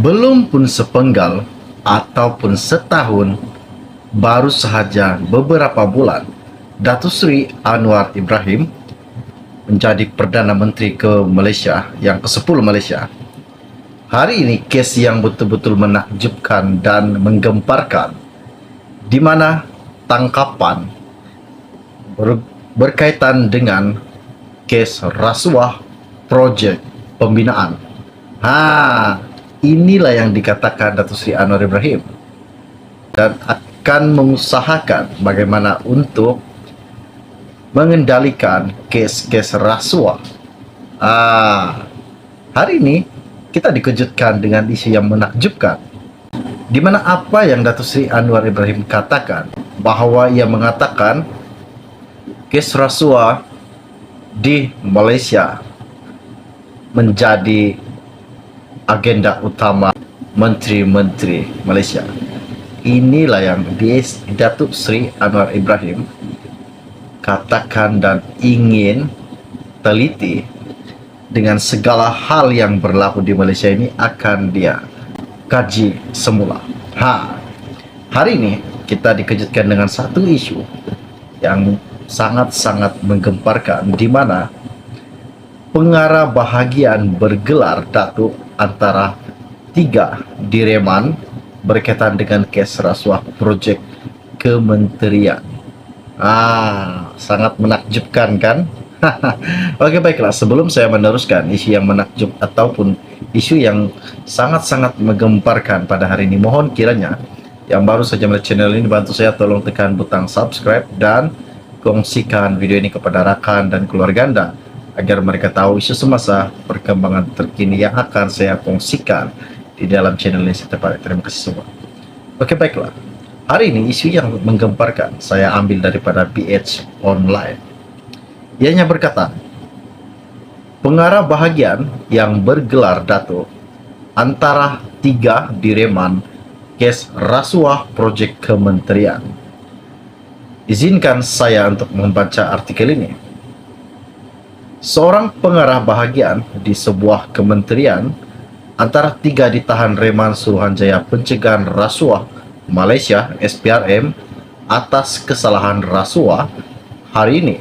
Belum pun sepenggal ataupun setahun, baru sahaja beberapa bulan, Datuk Seri Anwar Ibrahim menjadi Perdana Menteri ke Malaysia, yang ke-10 Malaysia. Hari ini kes yang betul-betul menakjubkan dan menggemparkan, di mana tangkapan berkaitan dengan kes rasuah projek pembinaan. Inilah yang dikatakan Datuk Seri Anwar Ibrahim, dan akan mengusahakan bagaimana untuk mengendalikan kes-kes rasuah. Hari ini kita dikejutkan dengan isu yang menakjubkan, di mana apa yang Datuk Seri Anwar Ibrahim katakan, bahwa ia mengatakan kes rasuah di Malaysia menjadi agenda utama menteri-menteri Malaysia. Inilah yang Datuk Seri Anwar Ibrahim katakan dan ingin teliti dengan segala hal yang berlaku di Malaysia ini akan dia kaji semula. Hari ini kita dikejutkan dengan satu isu yang sangat-sangat menggemparkan, di mana pengarah bahagian bergelar datuk antara 3 direman berkaitan dengan kes rasuah projek kementerian. Sangat menakjubkan, kan? Oke, baiklah, sebelum saya meneruskan isu yang menakjub ataupun isu yang sangat-sangat menggemparkan pada hari ini, mohon kiranya yang baru saja melihat channel ini, bantu saya tolong tekan butang subscribe dan kongsikan video ini kepada rakan dan keluarga Anda, agar mereka tahu isu semasa perkembangan terkini yang akan saya kongsikan di dalam channel ini setiap hari. Terima kasih semua. Oke, baiklah. Hari ini isu yang menggemparkan saya ambil daripada BH Online. Ianya berkata, pengarah bahagian yang bergelar datuk antara 3 direman kes rasuah projek kementerian. Izinkan saya untuk membaca artikel ini. Seorang pengarah bahagian di sebuah kementerian antara 3 ditahan Reman Suruhanjaya Pencegahan Rasuah Malaysia SPRM atas kesalahan rasuah hari ini.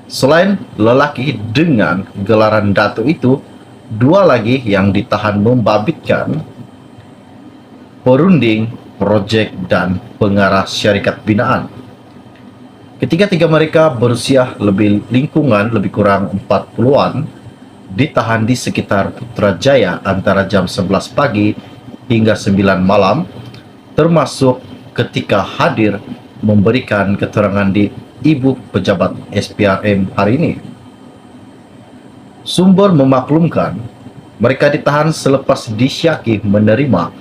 Selain lelaki dengan gelaran datuk itu, 2 lagi yang ditahan membabitkan perunding projek dan pengarah syarikat binaan. Ketiga-tiga mereka berusia lingkungan lebih kurang 40-an, ditahan di sekitar Putrajaya antara jam 11 pagi hingga 9 malam, termasuk ketika hadir memberikan keterangan di Ibu Pejabat SPRM hari ini. Sumber memaklumkan mereka ditahan selepas disyaki menerima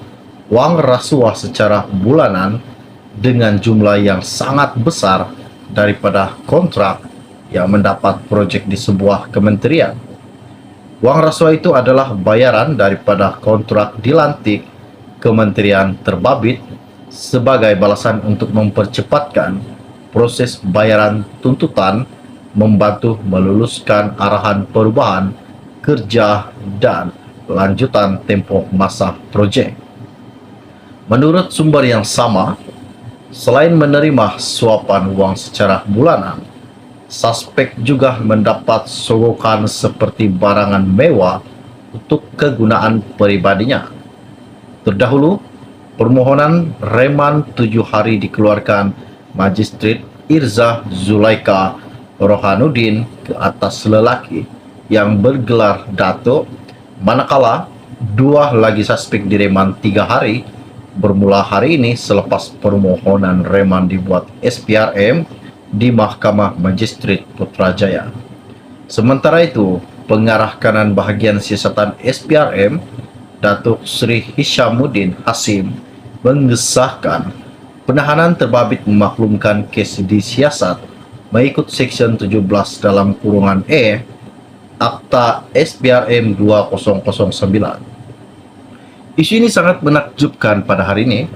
wang rasuah secara bulanan dengan jumlah yang sangat besar daripada kontrak yang mendapat proyek di sebuah kementerian. Wang rasuah itu adalah bayaran daripada kontrak dilantik kementerian terbabit sebagai balasan untuk mempercepatkan proses bayaran tuntutan, membantu meluluskan arahan perubahan kerja dan lanjutan tempoh masa proyek. Menurut sumber yang sama, selain menerima suapan wang secara bulanan, suspek juga mendapat sogokan seperti barangan mewah untuk kegunaan pribadinya. Terdahulu, permohonan reman 7 hari dikeluarkan Magistrat Irza Zulaika Rohanuddin ke atas lelaki yang bergelar datuk, manakala 2 lagi suspek direman 3 hari bermula hari ini selepas permohonan reman dibuat SPRM di Mahkamah Magistrat Putrajaya. Sementara itu, pengarah kanan bahagian siasatan SPRM, Datuk Seri Hishamuddin Hasim, mengesahkan penahanan terbabit memaklumkan kes disiasat mengikut Seksyen 17 dalam kurungan E Akta SPRM 2009. Isu ini sangat menakjubkan pada hari ini,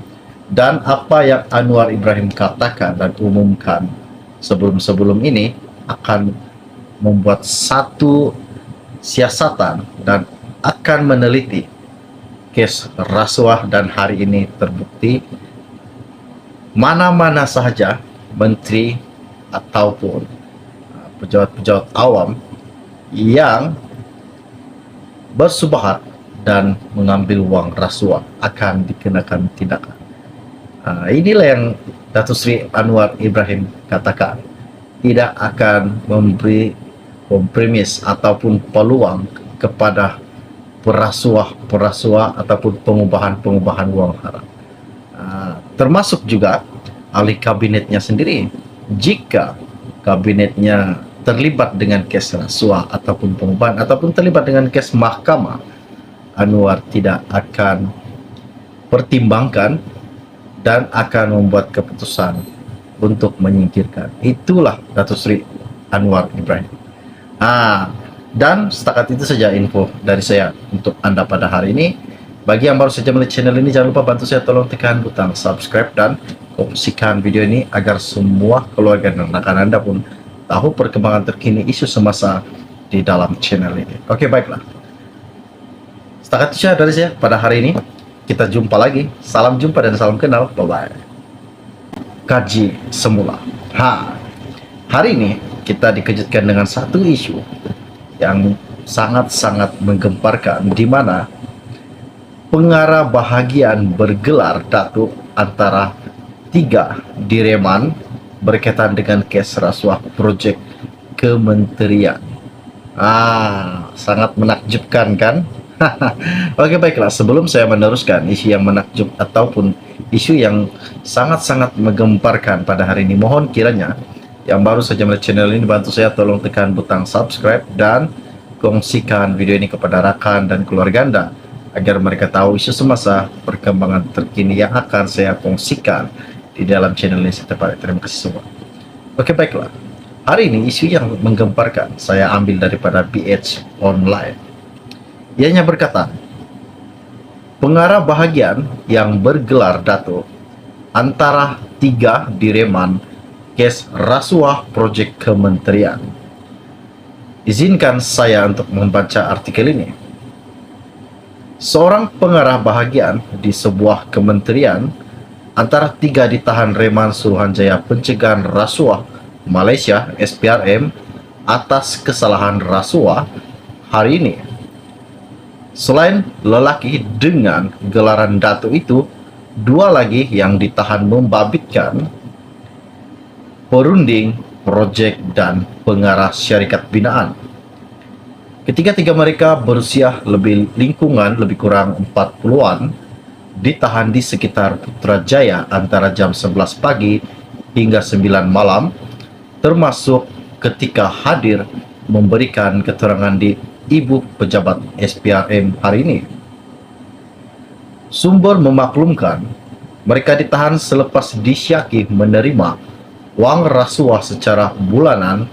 dan apa yang Anwar Ibrahim katakan dan umumkan sebelum-sebelum ini akan membuat satu siasatan dan akan meneliti kes rasuah, dan hari ini terbukti mana-mana saja menteri ataupun pejabat-pejabat awam yang bersubahat dan mengambil uang rasuah akan dikenakan tindakan. Inilah yang Datuk Seri Anwar Ibrahim katakan, tidak akan memberi kompromis ataupun peluang kepada perasuah ataupun pengubahan uang haram. Termasuk juga ahli kabinetnya sendiri. Jika kabinetnya terlibat dengan kes rasuah ataupun pengubahan ataupun terlibat dengan kes mahkamah, Anwar tidak akan pertimbangkan dan akan membuat keputusan untuk menyingkirkan. Itulah Datuk Seri Anwar Ibrahim. Dan setakat itu saja info dari saya untuk Anda pada hari ini. Bagi yang baru saja melihat channel ini, jangan lupa bantu saya, tolong tekan butang subscribe dan kongsikan video ini agar semua keluarga dan rekan Anda pun tahu perkembangan terkini isu semasa di dalam channel ini. Oke, baiklah. Setakat itu saja dari saya pada hari ini. Kita jumpa lagi. Salam jumpa dan salam kenal. Bye-bye. Kaji semula. Hari ini kita dikejutkan dengan satu isu yang sangat-sangat menggemparkan, di mana pengarah bahagian bergelar datuk antara 3 direman berkaitan dengan kes rasuah proyek kementerian. Sangat menakjubkan kan? Oke, baiklah, sebelum saya meneruskan isu yang menakjub ataupun isu yang sangat-sangat menggemparkan pada hari ini, mohon kiranya yang baru saja melihat channel ini, bantu saya, tolong tekan butang subscribe dan kongsikan video ini kepada rakan dan keluarga Anda agar mereka tahu isu semasa perkembangan terkini yang akan saya kongsikan di dalam channel ini setiap hari. Terima kasih semua. Oke, baiklah. Hari ini isu yang menggemparkan saya ambil daripada BH Online. Ianya berkata, pengarah bahagian yang bergelar datuk antara 3 direman kes rasuah proyek kementerian. Izinkan saya untuk membaca artikel ini. Seorang pengarah bahagian di sebuah kementerian antara 3 ditahan Reman Suruhanjaya Pencegahan Rasuah Malaysia SPRM atas kesalahan rasuah hari ini. Selain lelaki dengan gelaran datuk itu, 2 lagi yang ditahan membabitkan perunding, projek, dan pengarah syarikat binaan. Ketiga-tiga mereka berusia lingkungan lebih kurang 40-an, ditahan di sekitar Putrajaya antara jam 11 pagi hingga 9 malam, termasuk ketika hadir memberikan keterangan di Ibu Pejabat SPRM hari ini. Sumber memaklumkan mereka ditahan selepas disyaki menerima uang rasuah secara bulanan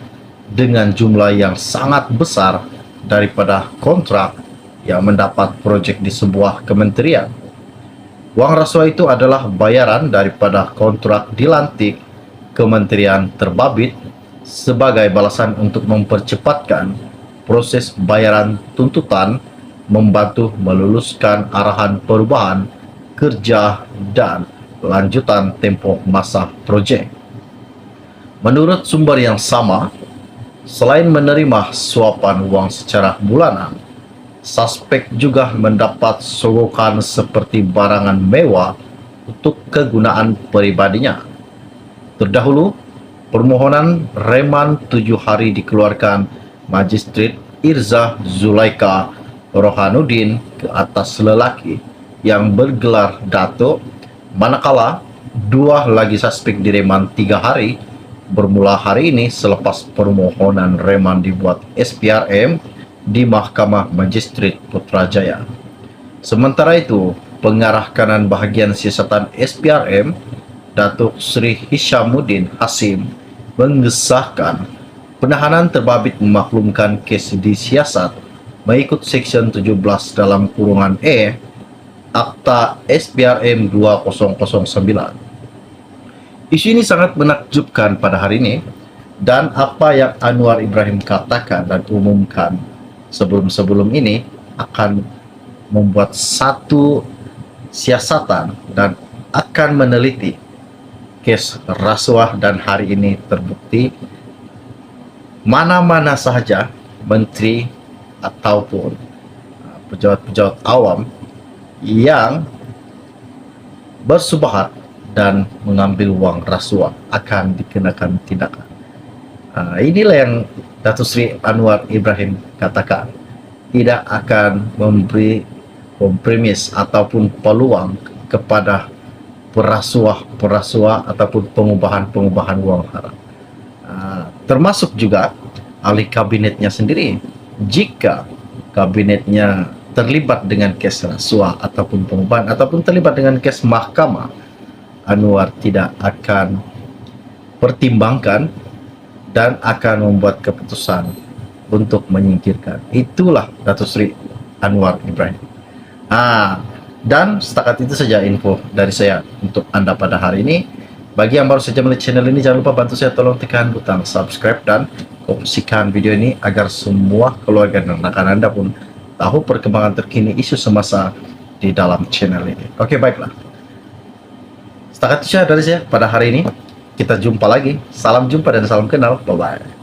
dengan jumlah yang sangat besar daripada kontrak yang mendapat proyek di sebuah kementerian. Uang rasuah itu adalah bayaran daripada kontrak dilantik kementerian terbabit sebagai balasan untuk mempercepatkan proses bayaran tuntutan, membantu meluluskan arahan perubahan kerja dan lanjutan tempoh masa proyek. Menurut sumber yang sama, selain menerima suapan uang secara bulanan, suspek juga mendapat sogokan seperti barangan mewah untuk kegunaan pribadinya. Terdahulu, permohonan reman 7 hari dikeluarkan Magistrat Irza Zulaika Rohanuddin ke atas lelaki yang bergelar datuk, manakala 2 lagi suspek direman 3 hari bermula hari ini selepas permohonan reman dibuat SPRM di Mahkamah Magistrat Putrajaya. Sementara itu, pengarah kanan bahagian siasatan SPRM, Datuk Seri Hishamuddin Hasim, mengesahkan penahanan terbabit memaklumkan kes disiasat mengikut Seksyen 17 dalam kurungan E Akta SPRM 2009. Isu ini sangat menakjubkan pada hari ini, dan apa yang Anwar Ibrahim katakan dan umumkan sebelum-sebelum ini akan membuat satu siasatan dan akan meneliti kes rasuah, dan hari ini terbukti mana-mana saja menteri ataupun pejabat-pejabat awam yang bersubahat dan mengambil uang rasuah akan dikenakan tindakan. Inilah yang Datuk Seri Anwar Ibrahim katakan, tidak akan memberi kompromis ataupun peluang kepada perasuah ataupun pengubahan uang haram. Termasuk juga ahli kabinetnya sendiri. Jika kabinetnya terlibat dengan kes rasuah ataupun pengubahan ataupun terlibat dengan kes mahkamah, Anwar tidak akan pertimbangkan dan akan membuat keputusan untuk menyingkirkan. Itulah Datuk Seri Anwar Ibrahim. Dan setakat itu saja info dari saya untuk Anda pada hari ini. Bagi yang baru saja melihat channel ini, jangan lupa bantu saya, tolong tekan butang subscribe dan kongsikan video ini agar semua keluarga dan rekan Anda pun tahu perkembangan terkini isu semasa di dalam channel ini. Oke, baiklah. Setakat itu saja dari saya pada hari ini. Kita jumpa lagi. Salam jumpa dan salam kenal. Bye-bye.